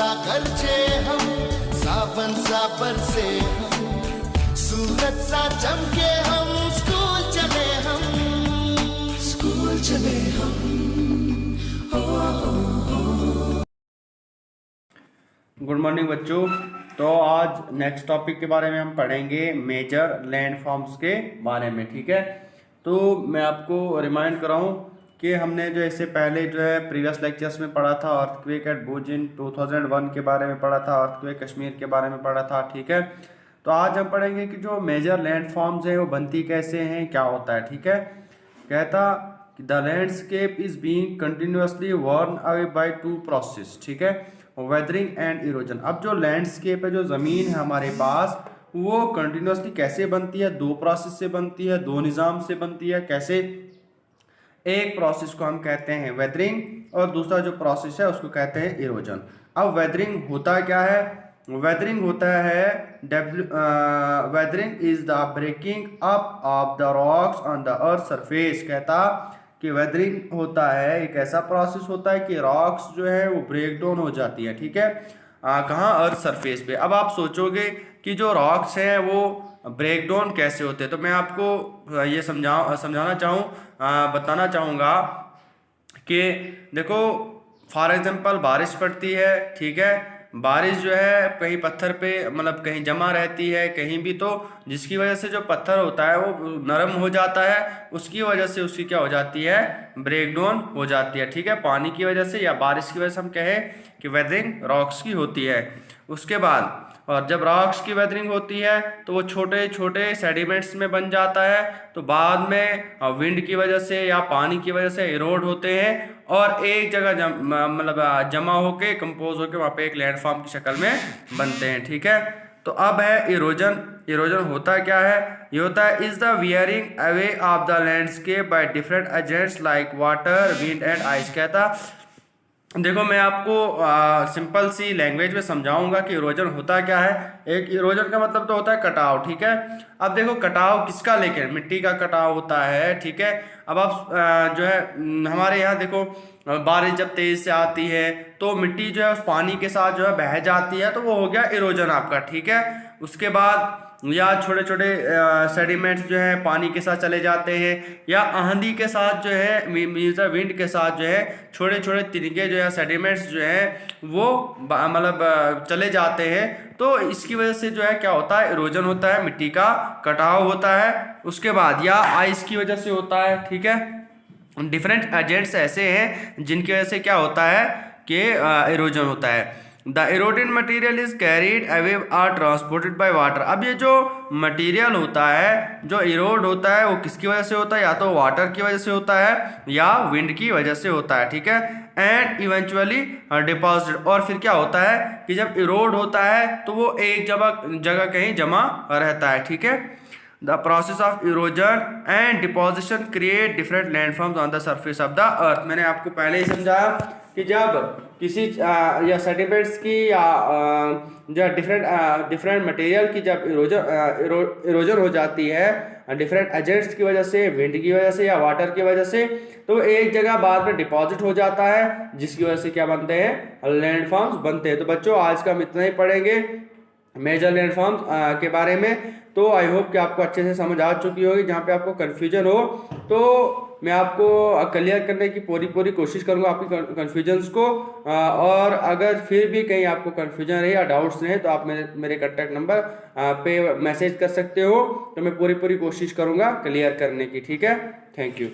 सा गरजे हम, सावन सा बरसे हम, सूरज सा चमके हम, स्कूल चले हम, स्कूल चले हम। गुड मॉर्निंग बच्चों। तो आज नेक्स्ट टॉपिक के बारे में हम पढ़ेंगे मेजर लैंडफॉर्म्स के बारे में, ठीक है। तो मैं आपको रिमाइंड कराऊं कि हमने जो इससे पहले जो है प्रीवियस लेक्चर्स में पढ़ा था अर्थक्वेक एट भुज इन 2001 के बारे में पढ़ा था, अर्थक्वेक कश्मीर के बारे में पढ़ा था, ठीक है। तो आज हम पढ़ेंगे कि जो मेजर लैंडफॉर्म्स हैं वो बनती कैसे हैं, क्या होता है, ठीक है। कहता कि the landscape is being continuously worn away by two process, ठीक है, वेदरिंग एंड इरोजन। अब जो लैंडस्केप है, जो ज़मीन है हमारे पास, वो कंटिन्यूअसली कैसे बनती है, दो प्रोसेस से बनती है, दो निज़ाम से बनती है। कैसे? एक प्रोसेस को हम कहते हैं वेदरिंग और दूसरा जो प्रोसेस है उसको कहते हैं इरोजन। अब वेदरिंग होता क्या है? वेदरिंग होता है weathering is the breaking up of the rocks on the earth surface. कहता कि वेदरिंग होता है एक ऐसा प्रोसेस होता है कि रॉक्स जो है वो ब्रेक डाउन हो जाती है, ठीक है, कहाँ? अर्थ सरफेस पे। अब आप सोचोगे कि जो रॉक्स हैं वो ब्रेक डाउन कैसे होते हैं, तो मैं आपको ये बताना चाहूँगा कि देखो, फॉर एग्जांपल बारिश पड़ती है, ठीक है, बारिश जो है कहीं पत्थर पे मतलब कहीं जमा रहती है कहीं भी, तो जिसकी वजह से जो पत्थर होता है वो नरम हो जाता है, उसकी वजह से उसकी क्या हो जाती है? ब्रेक डाउन हो जाती है, ठीक है, पानी की वजह से या बारिश की वजह से हम कहें कि वेदरिंग रॉक्स की होती है। उसके बाद और जब रॉक्स की वेदरिंग होती है तो वो छोटे छोटे सेडिमेंट्स में बन जाता है, तो बाद में विंड की वजह से या पानी की वजह से इरोड होते हैं और एक जगह जमा होके कंपोज होके वहाँ पे एक लैंडफॉर्म की शक्ल में बनते हैं, ठीक है। तो अब है इरोजन। इरोजन होता क्या है? ये होता है is the wearing away of the landscape by different agents like water, wind and ice. कहता देखो, मैं आपको सिंपल सी लैंग्वेज में समझाऊंगा कि इरोजन होता क्या है। एक इरोजन का मतलब तो होता है कटाव, ठीक है। अब देखो, कटाव किसका? लेकिन मिट्टी का कटाव होता है, ठीक है। अब आप जो है हमारे यहाँ देखो, बारिश जब तेज से आती है तो मिट्टी जो है उस पानी के साथ जो है बह जाती है, तो वो हो गया इरोजन आपका, ठीक है। उसके बाद या छोटे छोटे सेडिमेंट्स जो है पानी के साथ चले जाते हैं, या आंधी के साथ जो है मीन्स विंड के साथ जो है छोटे छोटे तिनके जो है सेडिमेंट्स जो है वो चले जाते हैं, तो इसकी वजह से जो है क्या होता है? इरोजन होता है, मिट्टी का कटाव होता है। उसके बाद या आइस की वजह से होता है, ठीक है। डिफरेंट एजेंट्स ऐसे हैं जिनकी वजह से क्या होता है कि इरोजन होता है। The eroded material is carried away or transported by water. अब ये जो मटीरियल होता है, जो इरोड होता है, वो किसकी वजह से होता है? या तो वाटर की वजह से होता है या विंड की वजह से होता है, ठीक है। And eventually deposit. और फिर क्या होता है कि जब इरोड होता है तो वो एक जगह कहीं जमा रहता है, ठीक है। The process of erosion and deposition create different landforms on the surface of the earth। मैंने आपको पहले ही समझाया कि जब किसी या सेडिमेंट्स की या जो डिफरेंट मटेरियल की जब इरोजन हो जाती है डिफरेंट एजेंट्स की वजह से, विंड की वजह से या वाटर की वजह से, तो एक जगह बाद में डिपॉजिट हो जाता है, जिसकी वजह से क्या बनते हैं? लैंडफॉर्म्स बनते हैं। तो बच्चों, आज का हम इतना ही पढ़ेंगे मेजर लैंडफॉर्म्स के बारे में। तो आई होप कि आपको अच्छे से समझ आ चुकी होगी। जहाँ पे आपको कन्फ्यूजन हो तो मैं आपको क्लियर करने की पूरी कोशिश करूँगा आपकी कन्फ्यूजन्स को, और अगर फिर भी कहीं आपको कन्फ्यूजन रहे या डाउट्स रहे तो आप मेरे कॉन्टैक्ट नंबर पे मैसेज कर सकते हो, तो मैं पूरी कोशिश करूँगा क्लियर करने की, ठीक है। Thank you.